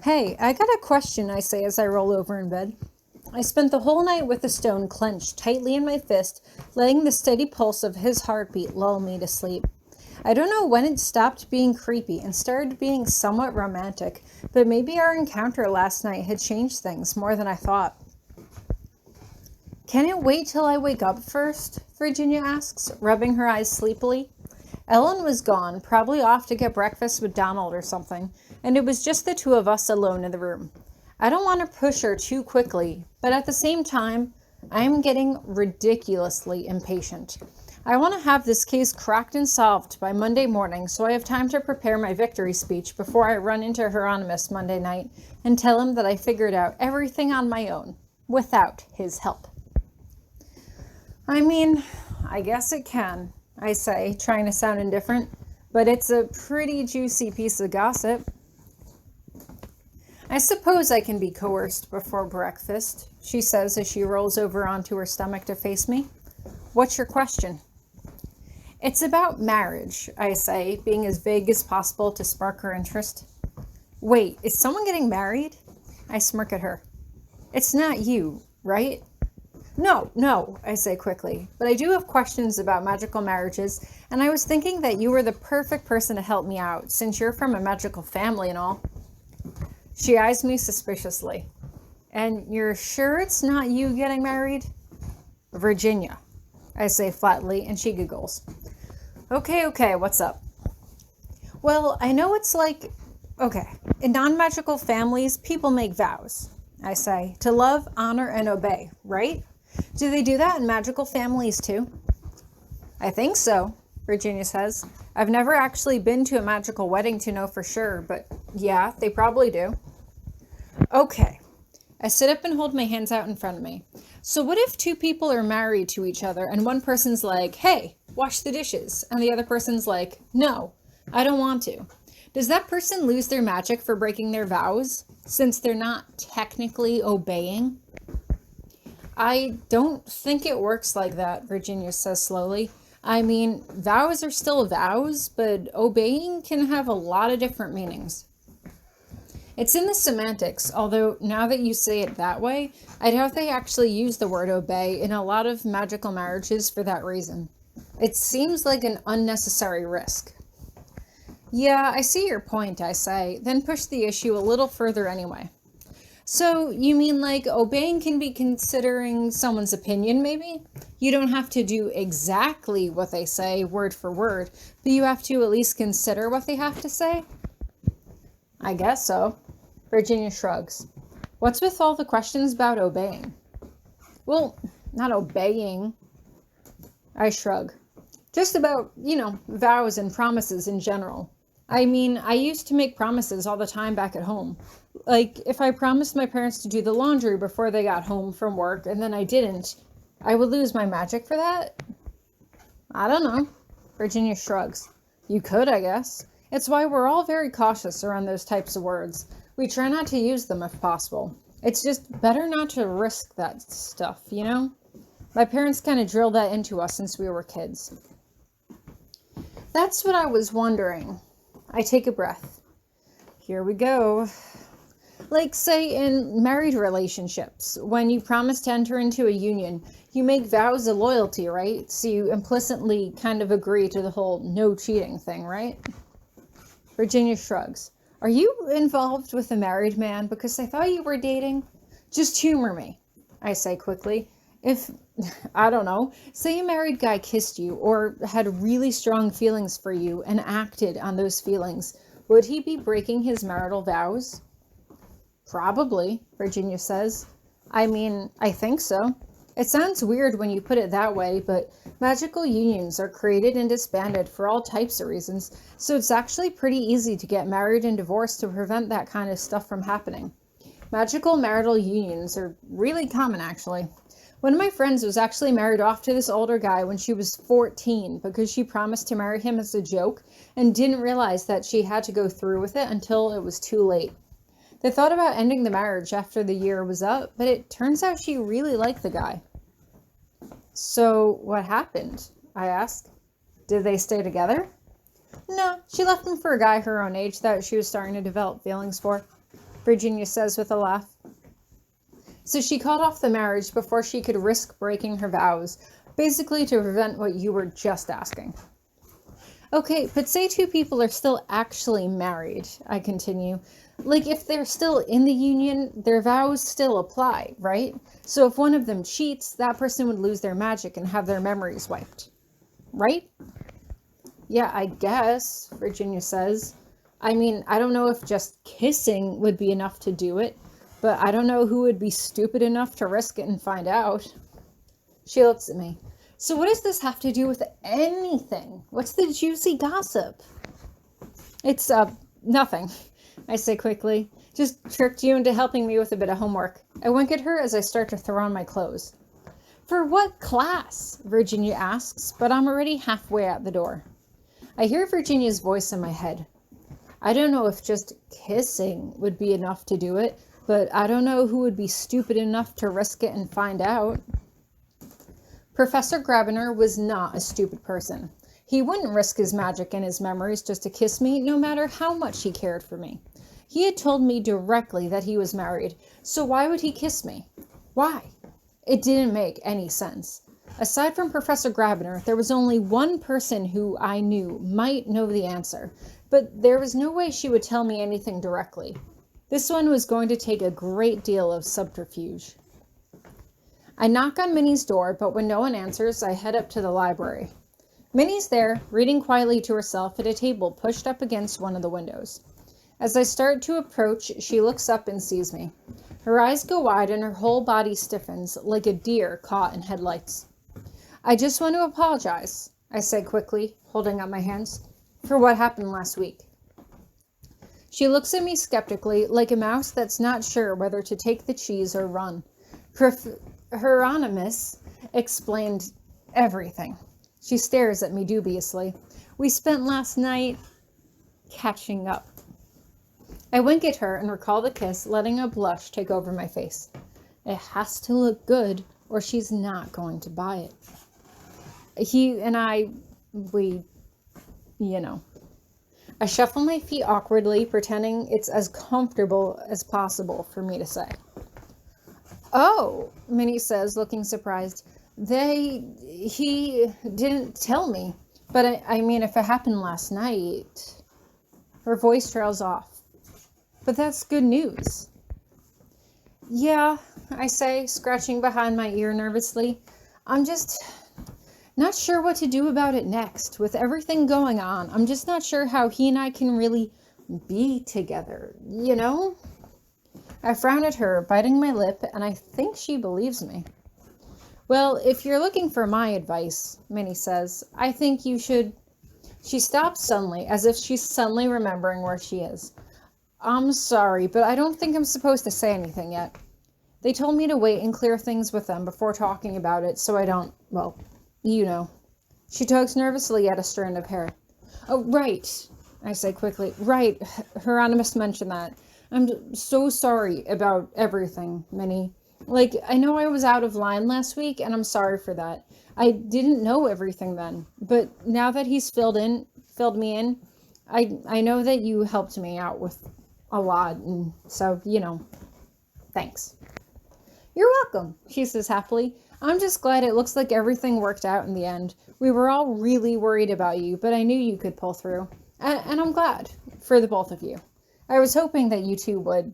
Hey, I got a question, I say as I roll over in bed. I spent the whole night with the stone clenched tightly in my fist, letting the steady pulse of his heartbeat lull me to sleep. I don't know when it stopped being creepy and started being somewhat romantic, but maybe our encounter last night had changed things more than I thought. Can it wait till I wake up first? Virginia asks, rubbing her eyes sleepily. Ellen was gone, probably off to get breakfast with Donald or something, and it was just the two of us alone in the room. I don't want to push her too quickly, but at the same time, I am getting ridiculously impatient. I want to have this case cracked and solved by Monday morning so I have time to prepare my victory speech before I run into Hieronymous Monday night and tell him that I figured out everything on my own, without his help. I guess it can, I say, trying to sound indifferent, but it's a pretty juicy piece of gossip. I suppose I can be coerced before breakfast, she says as she rolls over onto her stomach to face me. What's your question? It's about marriage, I say, being as vague as possible to spark her interest. Wait, is someone getting married? I smirk at her. It's not you, right? No, I say quickly, but I do have questions about magical marriages, and I was thinking that you were the perfect person to help me out, since you're from a magical family and all. She eyes me suspiciously. And you're sure it's not you getting married? Virginia, I say flatly, and she giggles. Okay, what's up? Well, I know it's like, in non-magical families, people make vows, I say, to love, honor, and obey, right? Do they do that in magical families too? I think so, Virginia says. I've never actually been to a magical wedding to know for sure, but yeah, they probably do. Okay. I sit up and hold my hands out in front of me. So what if two people are married to each other and one person's like, hey, wash the dishes, and the other person's like, no, I don't want to. Does that person lose their magic for breaking their vows, since they're not technically obeying? I don't think it works like that, Virginia says slowly. Vows are still vows, but obeying can have a lot of different meanings. It's in the semantics, although now that you say it that way, I doubt they actually use the word obey in a lot of magical marriages for that reason. It seems like an unnecessary risk. Yeah, I see your point, I say, then push the issue a little further anyway. So, you mean like obeying can be considering someone's opinion, maybe? You don't have to do exactly what they say, word for word, but you have to at least consider what they have to say? I guess so. Virginia shrugs. What's with all the questions about obeying? Well, not obeying. I shrug. Just about, vows and promises in general. I used to make promises all the time back at home. Like, if I promised my parents to do the laundry before they got home from work and then I didn't, I would lose my magic for that? I don't know. Virginia shrugs. You could, I guess. It's why we're all very cautious around those types of words. We try not to use them if possible. It's just better not to risk that stuff, My parents kind of drilled that into us since we were kids. That's what I was wondering. I take a breath. Here we go. Like, say, in married relationships, when you promise to enter into a union, you make vows of loyalty, right? So you implicitly kind of agree to the whole no cheating thing, right? Virginia shrugs. Are you involved with a married man? Because I thought you were dating. Just humor me, I say quickly. If, I don't know, say a married guy kissed you or had really strong feelings for you and acted on those feelings, would he be breaking his marital vows? Probably, Virginia says. I think so. It sounds weird when you put it that way, but magical unions are created and disbanded for all types of reasons, so it's actually pretty easy to get married and divorced to prevent that kind of stuff from happening. Magical marital unions are really common, actually. One of my friends was actually married off to this older guy when she was 14 because she promised to marry him as a joke and didn't realize that she had to go through with it until it was too late. They thought about ending the marriage after the year was up, but it turns out she really liked the guy. So what happened? I asked. Did they stay together? No, she left him for a guy her own age that she was starting to develop feelings for. Virginia says with a laugh. So she called off the marriage before she could risk breaking her vows, basically to prevent what you were just asking. Okay, but say two people are still actually married, I continue. Like, if they're still in the union, their vows still apply, right? So if one of them cheats, that person would lose their magic and have their memories wiped. Right? Yeah, I guess, Virginia says. I mean, I don't know if just kissing would be enough to do it, but I don't know who would be stupid enough to risk it and find out. She looks at me. So what does this have to do with anything? What's the juicy gossip? It's, nothing, I say quickly. Just tricked you into helping me with a bit of homework. I wink at her as I start to throw on my clothes. For what class? Virginia asks, but I'm already halfway out the door. I hear Virginia's voice in my head. I don't know if just kissing would be enough to do it, but I don't know who would be stupid enough to risk it and find out. Professor Grabiner was not a stupid person. He wouldn't risk his magic and his memories just to kiss me, no matter how much he cared for me. He had told me directly that he was married, so why would he kiss me? Why? It didn't make any sense. Aside from Professor Grabiner, there was only one person who I knew might know the answer, but there was no way she would tell me anything directly. This one was going to take a great deal of subterfuge. I knock on Minnie's door, but when no one answers, I head up to the library. Minnie's there, reading quietly to herself at a table pushed up against one of the windows. As I start to approach, she looks up and sees me. Her eyes go wide and her whole body stiffens like a deer caught in headlights. I just want to apologize, I say quickly, holding up my hands, for what happened last week. She looks at me skeptically, like a mouse that's not sure whether to take the cheese or run. Hieronymous explained everything. She stares at me dubiously. We spent last night catching up. I wink at her and recall the kiss, letting a blush take over my face. It has to look good or she's not going to buy it. He and I shuffle my feet awkwardly, pretending it's as comfortable as possible for me to say. Oh, Minnie says, looking surprised. He didn't tell me. But I mean, if it happened last night... Her voice trails off. But that's good news. Yeah, I say, scratching behind my ear nervously. I'm just not sure what to do about it next. With everything going on, I'm just not sure how he and I can really be together, you know? I frown at her, biting my lip, and I think she believes me. Well, if you're looking for my advice, Minnie says, I think you should... She stops suddenly, as if she's suddenly remembering where she is. I'm sorry, but I don't think I'm supposed to say anything yet. They told me to wait and clear things with them before talking about it, so I don't, well, you know. She tugs nervously at a strand of hair. Oh, right, I say quickly. Right, Hieronymous mentioned that. I'm so sorry about everything, Minnie. Like, I know I was out of line last week, and I'm sorry for that. I didn't know everything then, but now that he's filled me in, I know that you helped me out with a lot, and so, you know, thanks. You're welcome, she says happily. I'm just glad it looks like everything worked out in the end. We were all really worried about you, but I knew you could pull through, and I'm glad for the both of you. I was hoping that you two would.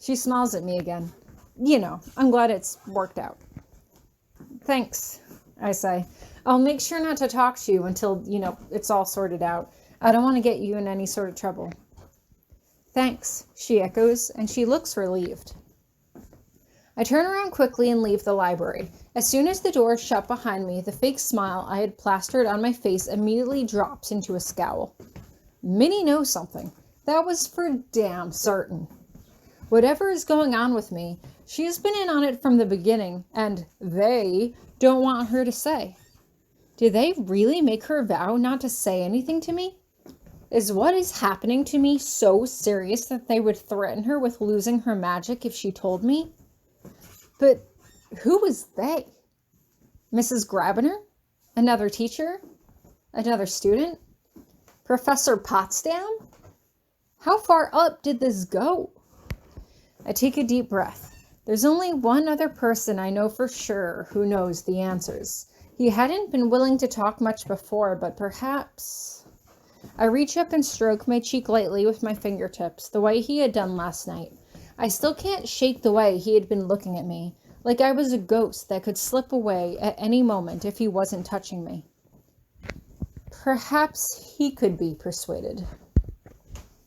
She smiles at me again. You know, I'm glad it's worked out. Thanks, I say. I'll make sure not to talk to you until, you know, it's all sorted out. I don't want to get you in any sort of trouble. Thanks, she echoes, and she looks relieved. I turn around quickly and leave the library. As soon as the door is shut behind me, the fake smile I had plastered on my face immediately drops into a scowl. Minnie knows something. That was for damn certain. Whatever is going on with me, she has been in on it from the beginning, and they don't want her to say. Did they really make her vow not to say anything to me? Is what is happening to me so serious that they would threaten her with losing her magic if she told me? But who was they? Mrs. Grabiner? Another teacher? Another student? Professor Potsdam? How far up did this go? I take a deep breath. There's only one other person I know for sure who knows the answers. He hadn't been willing to talk much before, but perhaps... I reach up and stroke my cheek lightly with my fingertips, the way he had done last night. I still can't shake the way he had been looking at me, like I was a ghost that could slip away at any moment if he wasn't touching me. Perhaps he could be persuaded.